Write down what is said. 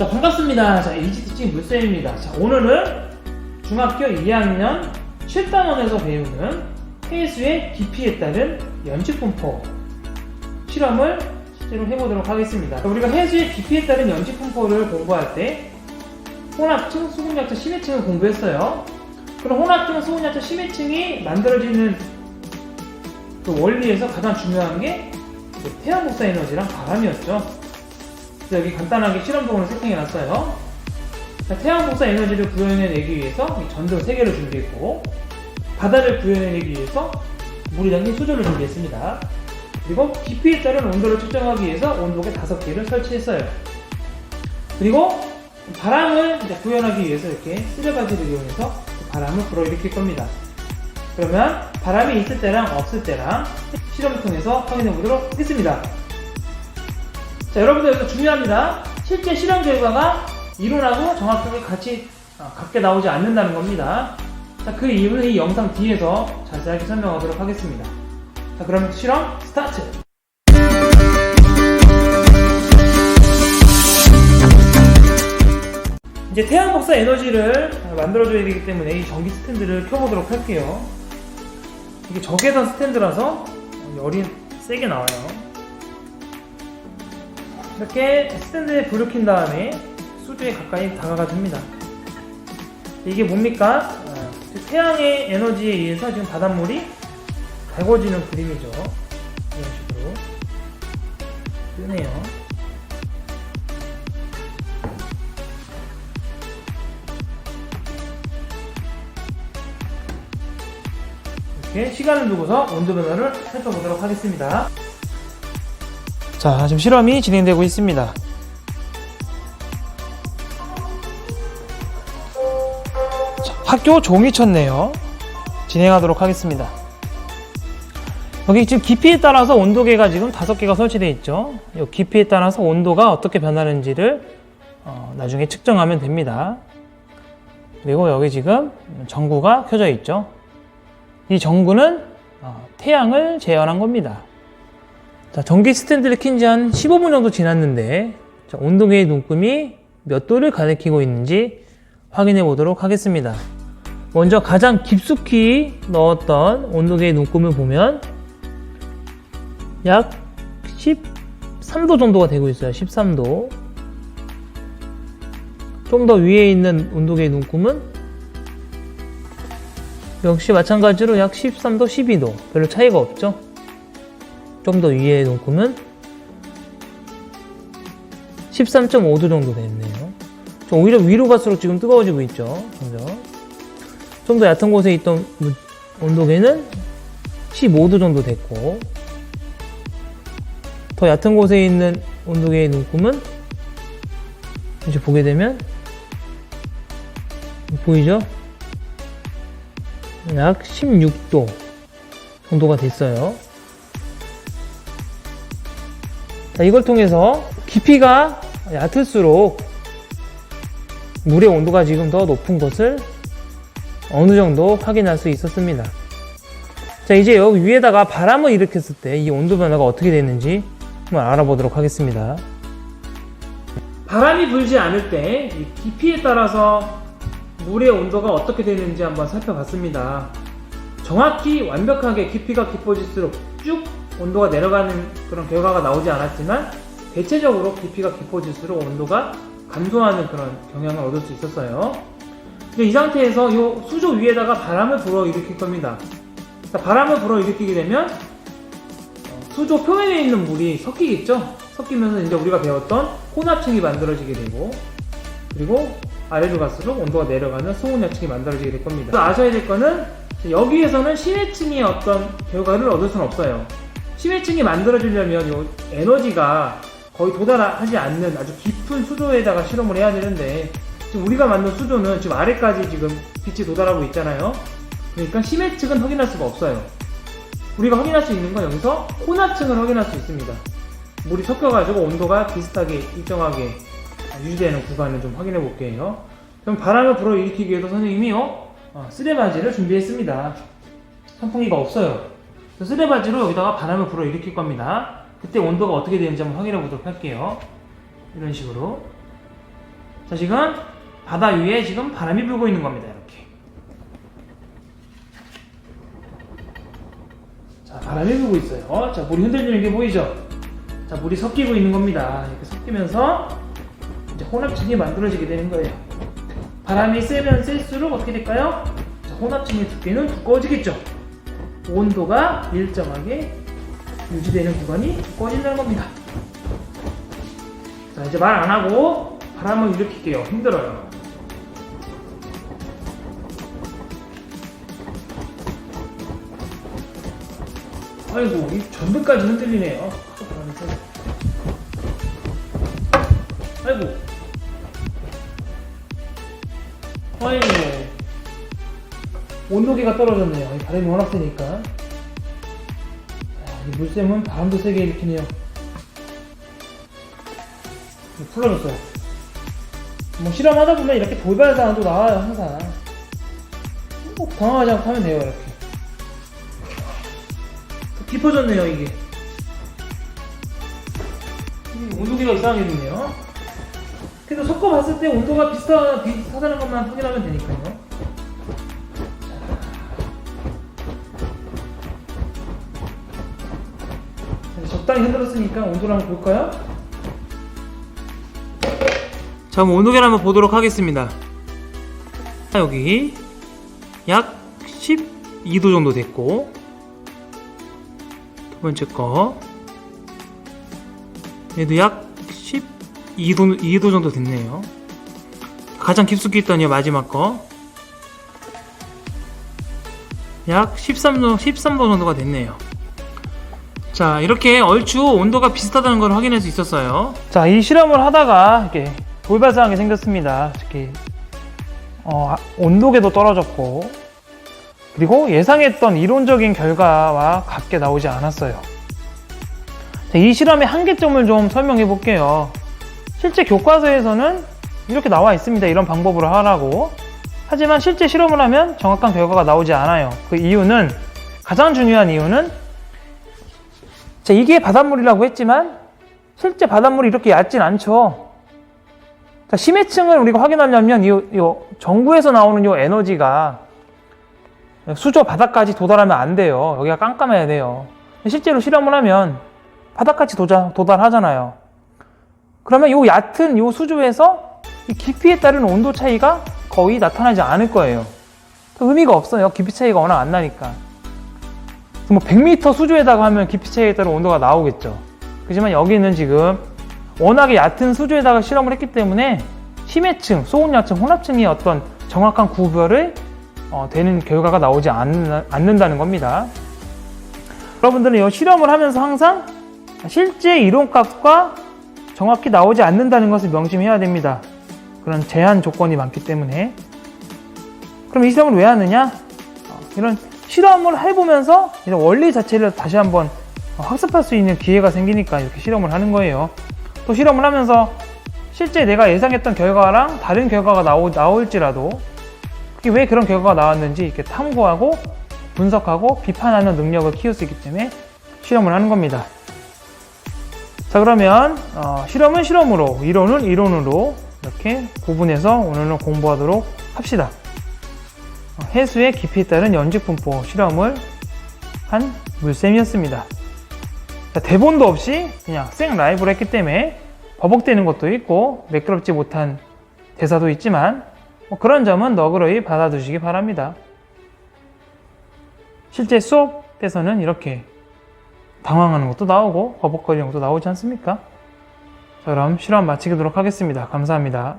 자, 반갑습니다. 자, 이지티칭 물쌤입니다. 자, 오늘은 중학교 2학년 7단원에서 배우는 해수의 깊이에 따른 연직분포 실험을 실제로 해보도록 하겠습니다. 우리가 해수의 깊이에 따른 연직분포를 공부할 때 혼합층, 수분약층, 심해층을 공부했어요. 그럼 혼합층, 수분약층, 심해층이 만들어지는 그 원리에서 가장 중요한 게 태양 복사 에너지랑 바람이었죠. 그래서 여기 간단하게 실험 도구를 세팅해놨어요. 태양 복사 에너지를 구현해내기 위해서 전등 3개를 준비했고, 바다를 구현해내기 위해서 물이 담긴 수조를 준비했습니다. 그리고 깊이에 따른 온도를 측정하기 위해서 온도계 5개를 설치했어요. 그리고 바람을 구현하기 위해서 이렇게 쓰레바지를 이용해서 바람을 불어일으킬 겁니다. 그러면 바람이 있을 때랑 없을 때랑 실험을 통해서 확인해 보도록 하겠습니다. 자, 여러분들 여기서 중요합니다. 실제 실험 결과가 이론하고 정확하게 같이 같게 나오지 않는다는 겁니다. 자, 그 이유는 이 영상 뒤에서 자세하게 설명하도록 하겠습니다. 자, 그럼 실험 스타트! 이제 태양 복사 에너지를 만들어줘야 되기 때문에 이 전기 스탠드를 켜보도록 할게요. 이게 적외선 스탠드라서 열이 세게 나와요. 이렇게 스탠드에 불을 킨 다음에 수조에 가까이 다가가 줍니다. 이게 뭡니까? 태양의 에너지에 의해서 지금 바닷물이 달궈지는 그림이죠. 이런 식으로 뜨네요. 이렇게 시간을 두고서 온도 변화를 살펴보도록 하겠습니다. 자, 지금 실험이 진행되고 있습니다. 자, 학교 종이 쳤네요. 진행하도록 하겠습니다. 여기 지금 깊이에 따라서 온도계가 지금 5개가 설치되어 있죠. 이 깊이에 따라서 온도가 어떻게 변하는지를 나중에 측정하면 됩니다. 그리고 여기 지금 전구가 켜져 있죠. 이 전구는 태양을 재현한 겁니다. 자, 전기 스탠드를 킨 지 한 15분 정도 지났는데, 자, 온도계의 눈금이 몇 도를 가리키고 있는지 확인해 보도록 하겠습니다. 먼저 가장 깊숙이 넣었던 온도계의 눈금을 보면 약 13도 정도가 되고 있어요. 13도. 좀 더 위에 있는 온도계의 눈금은 역시 마찬가지로 약 13도, 12도. 별로 차이가 없죠. 좀 더 위의 눈금은 13.5도 정도 됐네요. 오히려 위로 갈수록 지금 뜨거워지고 있죠. 좀 더 얕은 곳에 있던 온도계는 15도 정도 됐고, 더 얕은 곳에 있는 온도계의 눈금은 이제 보게 되면 보이죠? 약 16도 정도가 됐어요. 자, 이걸 통해서 깊이가 얕을수록 물의 온도가 지금 더 높은 것을 어느 정도 확인할 수 있었습니다. 자, 이제 여기 위에다가 바람을 일으켰을 때 이 온도 변화가 어떻게 되는지 한번 알아보도록 하겠습니다. 바람이 불지 않을 때 이 깊이에 따라서 물의 온도가 어떻게 되는지 한번 살펴봤습니다. 정확히 완벽하게 깊이가 깊어질수록 쭉 온도가 내려가는 그런 결과가 나오지 않았지만, 대체적으로 깊이가 깊어질수록 온도가 감소하는 그런 경향을 얻을 수 있었어요. 이 상태에서 이 수조 위에다가 바람을 불어일으킬 겁니다. 바람을 불어일으키게 되면 수조 표면에 있는 물이 섞이겠죠. 섞이면서 이제 우리가 배웠던 혼합층이 만들어지게 되고, 그리고 아래로 갈수록 온도가 내려가는 소온약층이 만들어지게 될 겁니다. 아셔야 될 거는 여기에서는 심해층의 어떤 결과를 얻을 수는 없어요. 심해층이 만들어지려면 이 에너지가 거의 도달하지 않는 아주 깊은 수조에다가 실험을 해야 되는데, 지금 우리가 만든 수조는 지금 아래까지 지금 빛이 도달하고 있잖아요. 그러니까 심해층은 확인할 수가 없어요. 우리가 확인할 수 있는 건 여기서 혼합층을 확인할 수 있습니다. 물이 섞여가지고 온도가 비슷하게 일정하게 유지되는 구간을 좀 확인해 볼게요. 그럼 바람을 불어일으키기 위해서 선생님이요, 쓰레바지를 준비했습니다. 선풍기가 없어요. 쓰레바지로 여기다가 바람을 불어일으킬 겁니다. 그때 온도가 어떻게 되는지 한번 확인해 보도록 할게요. 이런 식으로. 자, 지금 바다 위에 지금 바람이 불고 있는 겁니다. 이렇게. 자, 바람이 불고 있어요. 자, 물이 흔들리는 게 보이죠? 자, 물이 섞이고 있는 겁니다. 이렇게 섞이면서 이제 혼합층이 만들어지게 되는 거예요. 바람이 세면 셀수록 어떻게 될까요? 자, 혼합층의 두께는 두꺼워지겠죠. 온도가 일정하게 유지되는 구간이 두꺼워진다는 겁니다. 자, 이제 말 안 하고 바람을 일으킬게요. 힘들어요. 아이고, 이 전등까지 흔들리네요. 바람이 세서. 아이고. 아이고. 온도계가 떨어졌네요. 바람이 워낙 세니까. 이 물샘은 바람도 세게 일으키네요. 풀어졌어요. 뭐 실험하다 보면 이렇게 돌발 사항도 나와요. 항상 뭐 당황하지 않고 하면 돼요. 이렇게 더 깊어졌네요. 이게 온도계가 이상하게 됐네요. 그래도 섞어봤을 때 온도가 비슷하다는 것만 확인하면 되니까요. 적당히 흔들었으니까 온도를 한번 볼까요? 자, 그럼 온도계를 한번 보도록 하겠습니다. 여기 약 12도 정도 됐고, 두 번째 거 얘도 약 12도 정도 됐네요. 가장 깊숙이 있던 이 마지막 거 약 13도 정도가 됐네요. 자, 이렇게 얼추 온도가 비슷하다는 걸 확인할 수 있었어요. 자, 이 실험을 하다가 이렇게 돌발사항이 생겼습니다. 특히 온도계도 떨어졌고, 그리고 예상했던 이론적인 결과와 같게 나오지 않았어요. 자, 이 실험의 한계점을 좀 설명해 볼게요. 실제 교과서에서는 이렇게 나와 있습니다. 이런 방법으로 하라고. 하지만 실제 실험을 하면 정확한 결과가 나오지 않아요. 그 이유는, 가장 중요한 이유는, 자, 이게 바닷물이라고 했지만 실제 바닷물이 이렇게 얕진 않죠. 자, 심해층을 우리가 확인하려면 이 정부에서 나오는 이 에너지가 수저 바닥까지 도달하면 안 돼요. 여기가 깜깜해야 돼요. 실제로 실험을 하면 바닥까지 도달하잖아요. 그러면 이 얕은 이 수조에서 이 깊이에 따른 온도 차이가 거의 나타나지 않을 거예요. 의미가 없어요. 깊이 차이가 워낙 안 나니까. 뭐 100m 수조에다가 하면 깊이 차이에 따른 온도가 나오겠죠. 그렇지만 여기는 지금 워낙에 얕은 수조에다가 실험을 했기 때문에 심해층, 소온약층, 혼합층이 어떤 정확한 구별을 되는 결과가 나오지 않는다는 겁니다. 여러분들은 이 실험을 하면서 항상 실제 이론값과 정확히 나오지 않는다는 것을 명심해야 됩니다. 그런 제한 조건이 많기 때문에. 그럼 이 실험을 왜 하느냐? 이런 실험을 해보면서 이런 원리 자체를 다시 한번 학습할 수 있는 기회가 생기니까 이렇게 실험을 하는 거예요. 또 실험을 하면서 실제 내가 예상했던 결과랑 다른 결과가 나올지라도 그게 왜 그런 결과가 나왔는지 이렇게 탐구하고 분석하고 비판하는 능력을 키울 수 있기 때문에 실험을 하는 겁니다. 자, 그러면 실험은 실험으로, 이론은 이론으로 이렇게 구분해서 오늘은 공부하도록 합시다. 해수의 깊이에 따른 연직분포 실험을 한 물샘이었습니다. 자, 대본도 없이 그냥 생 라이브로 했기 때문에 버벅대는 것도 있고 매끄럽지 못한 대사도 있지만 그런 점은 너그러이 받아두시기 바랍니다. 실제 수업에서는 이렇게 당황하는 것도 나오고 버벅거리는 것도 나오지 않습니까? 자, 그럼 실험 마치도록 하겠습니다. 감사합니다.